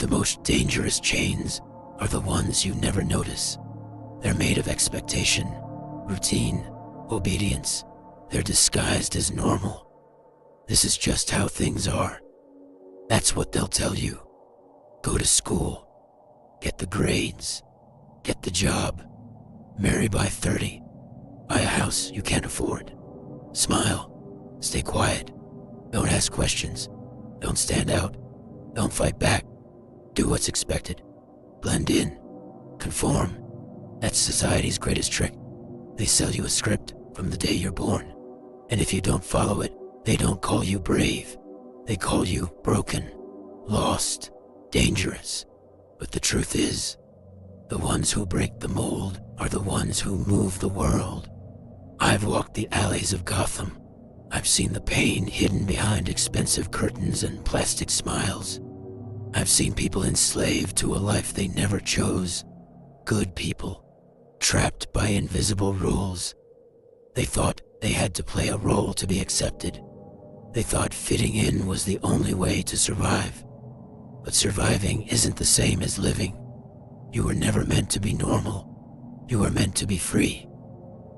the most dangerous chains are the ones you never notice. They're made of expectation, routine, obedience. They're disguised as normal. This is just how things are. That's what they'll tell you. Go to school, get the grades, get the job, marry by 30, buy a house you can't afford, smile, stay quiet, don't ask questions, don't stand out, don't fight back, do what's expected, blend in, conform. That's society's greatest trick. They sell you a script from the day you're born, and if you don't follow it, they don't call you brave. They call you broken, lost, dangerous. But the truth is, the ones who break the mold are the ones who move the world. I've walked the alleys of Gotham. I've seen the pain hidden behind expensive curtains and plastic smiles. I've seen people enslaved to a life they never chose. Good people, trapped by invisible rules. They thought they had to play a role to be accepted. They thought fitting in was the only way to survive. But surviving isn't the same as living. You were never meant to be normal. You were meant to be free.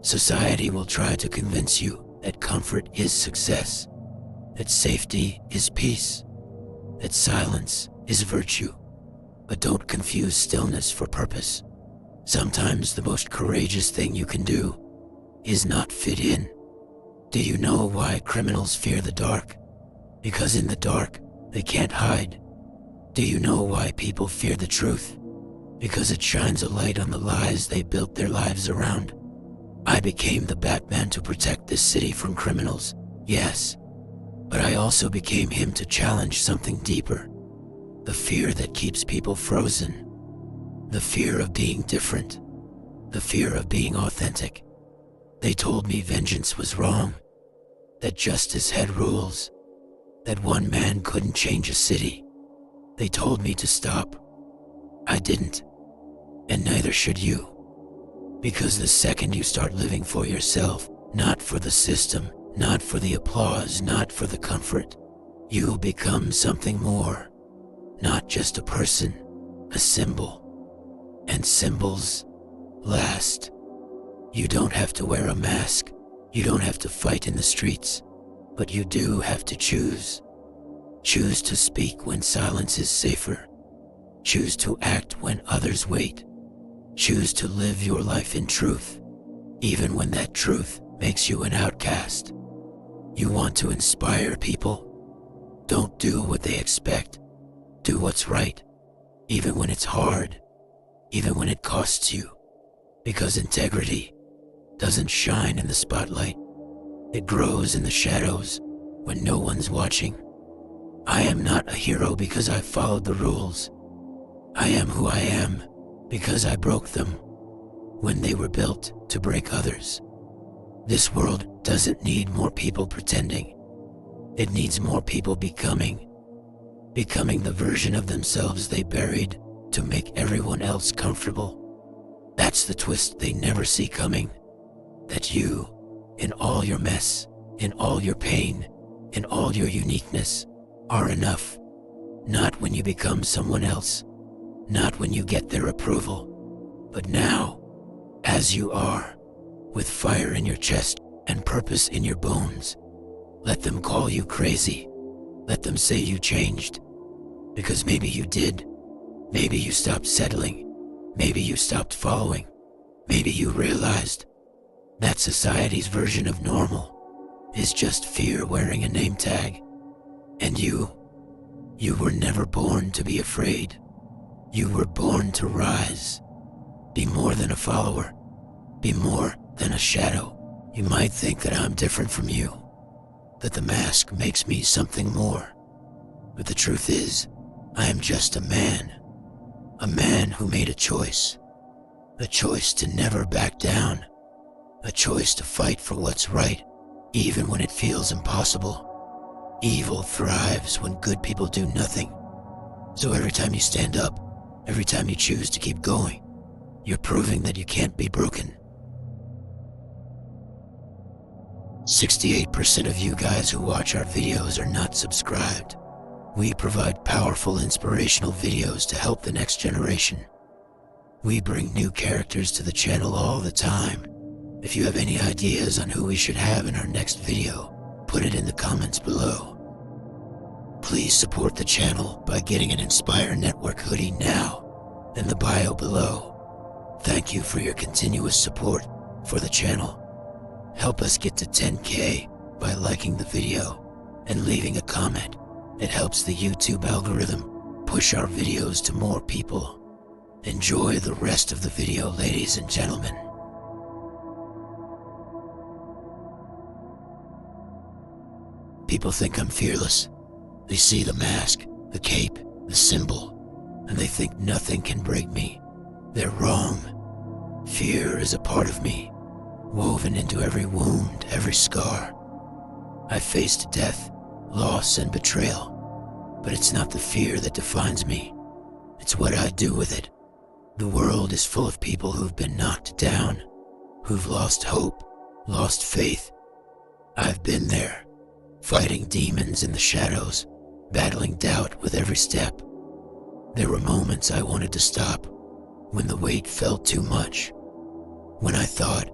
Society will try to convince you that comfort is success, that safety is peace, that silence is virtue. But don't confuse stillness for purpose. Sometimes the most courageous thing you can do is not fit in. Do you know why criminals fear the dark? Because in the dark, they can't hide. Do you know why people fear the truth? Because it shines a light on the lies they built their lives around. I became the Batman to protect this city from criminals, yes. But I also became him to challenge something deeper. The fear that keeps people frozen. The fear of being different. The fear of being authentic. They told me vengeance was wrong. That justice had rules. That one man couldn't change a city. They told me to stop. I didn't. And neither should you. Because the second you start living for yourself, not for the system, not for the applause, not for the comfort, you'll become something more. Not just a person, a symbol. And symbols last. You don't have to wear a mask. You don't have to fight in the streets. But you do have to choose. Choose to speak when silence is safer. Choose to act when others wait. Choose to live your life in truth, even when that truth makes you an outcast. You want to inspire people? Don't do what they expect. Do what's right, even when it's hard, even when it costs you. Because integrity doesn't shine in the spotlight. It grows in the shadows when no one's watching. I am not a hero because I followed the rules. I am who I am because I broke them when they were built to break others. This world doesn't need more people pretending. It needs more people becoming the version of themselves they buried to make everyone else comfortable. That's the twist they never see coming. That you, in all your mess, in all your pain, in all your uniqueness, are enough. Not when you become someone else, not when you get their approval, but now, as you are, with fire in your chest and purpose in your bones. Let them call you crazy. Let them say you changed. Because maybe you did. Maybe you stopped settling. Maybe you stopped following. Maybe you realized that society's version of normal is just fear wearing a name tag. And you were never born to be afraid. You were born to rise. Be more than a follower. Be more than a shadow. You might think that I'm different from you, that the mask makes me something more. But the truth is, I am just a man who made a choice to never back down, a choice to fight for what's right, even when it feels impossible. Evil thrives when good people do nothing. So every time you stand up, every time you choose to keep going, you're proving that you can't be broken. 68% of you guys who watch our videos are not subscribed. We provide powerful, inspirational videos to help the next generation. We bring new characters to the channel all the time. If you have any ideas on who we should have in our next video, put it in the comments below. Please support the channel by getting an Inspire Network hoodie now in the bio below. Thank you for your continuous support for the channel. Help us get to 10K by liking the video and leaving a comment. It helps the YouTube algorithm push our videos to more people. Enjoy the rest of the video, ladies and gentlemen. People think I'm fearless. They see the mask, the cape, the symbol, and they think nothing can break me. They're wrong. Fear is a part of me, woven into every wound, every scar. I faced death, loss, and betrayal, but it's not the fear that defines me. It's what I do with it. The world is full of people who've been knocked down, who've lost hope, lost faith. I've been there, fighting demons in the shadows, battling doubt with every step. There were moments I wanted to stop, when the weight felt too much, when I thought,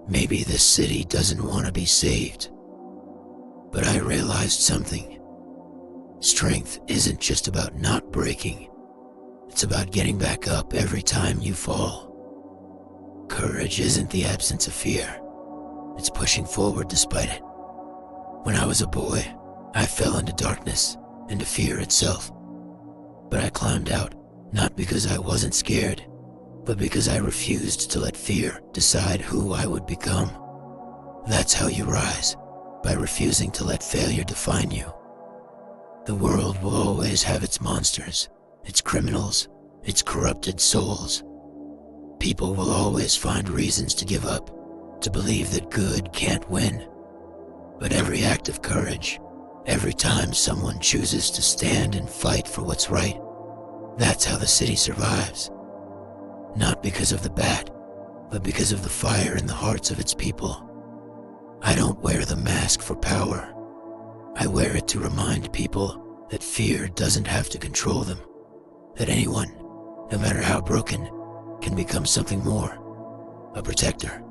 maybe this city doesn't want to be saved. But I realized something. Strength isn't just about not breaking. It's about getting back up every time you fall. Courage isn't the absence of fear. It's pushing forward despite it. When I was a boy, I fell into darkness, into fear itself. But I climbed out, not because I wasn't scared, but because I refused to let fear decide who I would become. That's how you rise, by refusing to let failure define you. The world will always have its monsters, its criminals, its corrupted souls. People will always find reasons to give up, to believe that good can't win. But every act of courage, every time someone chooses to stand and fight for what's right, that's how the city survives. Not because of the bat, but because of the fire in the hearts of its people. I don't wear the mask for power. I wear it to remind people that fear doesn't have to control them. That anyone, no matter how broken, can become something more. A protector,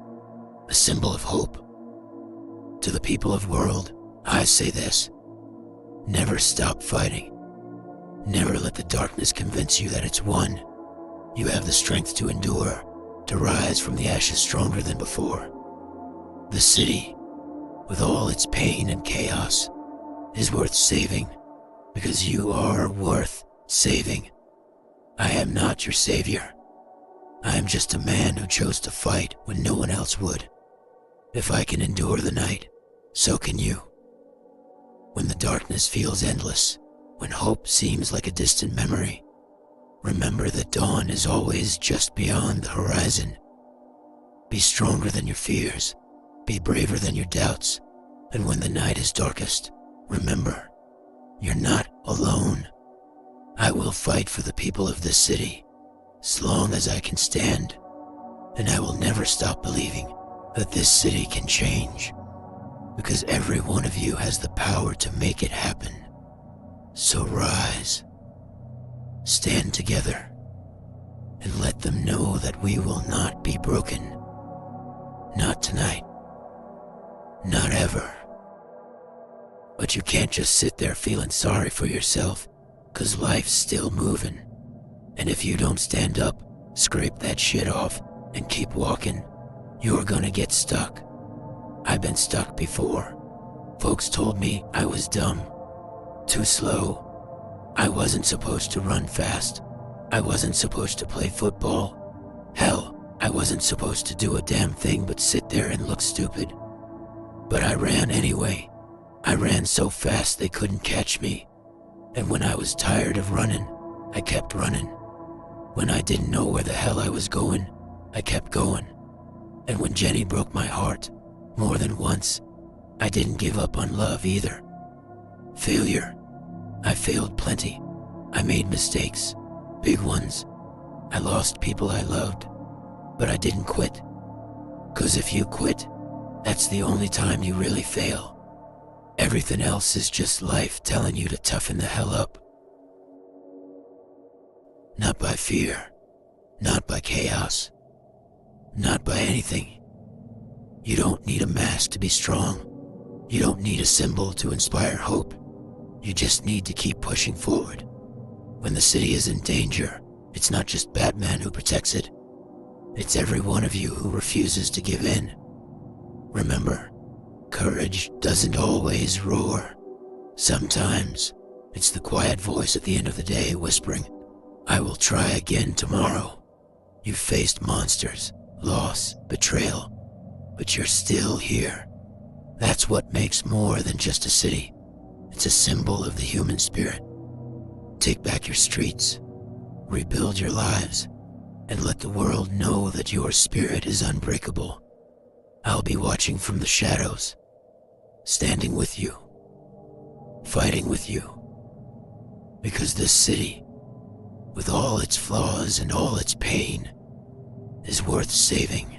a symbol of hope. To the people of the world, I say this: never stop fighting. Never let the darkness convince you that it's won. You have the strength to endure, to rise from the ashes stronger than before. The city, with all its pain and chaos, is worth saving, because you are worth saving. I am not your savior. I am just a man who chose to fight when no one else would. If I can endure the night, so can you. When the darkness feels endless, when hope seems like a distant memory, remember that dawn is always just beyond the horizon. Be stronger than your fears, be braver than your doubts, and when the night is darkest, remember, you're not alone. I will fight for the people of this city, as long as I can stand, and I will never stop believing that this city can change, because every one of you has the power to make it happen. So rise, stand together, and let them know that we will not be broken. Not tonight, not ever. But you can't just sit there feeling sorry for yourself, 'cause life's still moving. And if you don't stand up, scrape that shit off, and keep walking, you're gonna get stuck. I've been stuck before. Folks told me I was dumb, too slow. I wasn't supposed to run fast. I wasn't supposed to play football. Hell, I wasn't supposed to do a damn thing but sit there and look stupid. But I ran anyway. I ran so fast they couldn't catch me. And when I was tired of running, I kept running. When I didn't know where the hell I was going, I kept going. And when Jenny broke my heart, more than once, I didn't give up on love either. Failure. I failed plenty. I made mistakes, big ones. I lost people I loved, but I didn't quit. 'Cause if you quit, that's the only time you really fail. Everything else is just life telling you to toughen the hell up. Not by fear, not by chaos, not by anything. You don't need a mask to be strong. You don't need a symbol to inspire hope. You just need to keep pushing forward. When the city is in danger, it's not just Batman who protects it. It's every one of you who refuses to give in. Remember, courage doesn't always roar. Sometimes, it's the quiet voice at the end of the day whispering, "I will try again tomorrow." You've faced monsters, loss, betrayal, but you're still here. That's what makes more than just a city. It's a symbol of the human spirit. Take back your streets, rebuild your lives, and let the world know that your spirit is unbreakable. I'll be watching from the shadows, standing with you, fighting with you, because this city, with all its flaws and all its pain, is worth saving.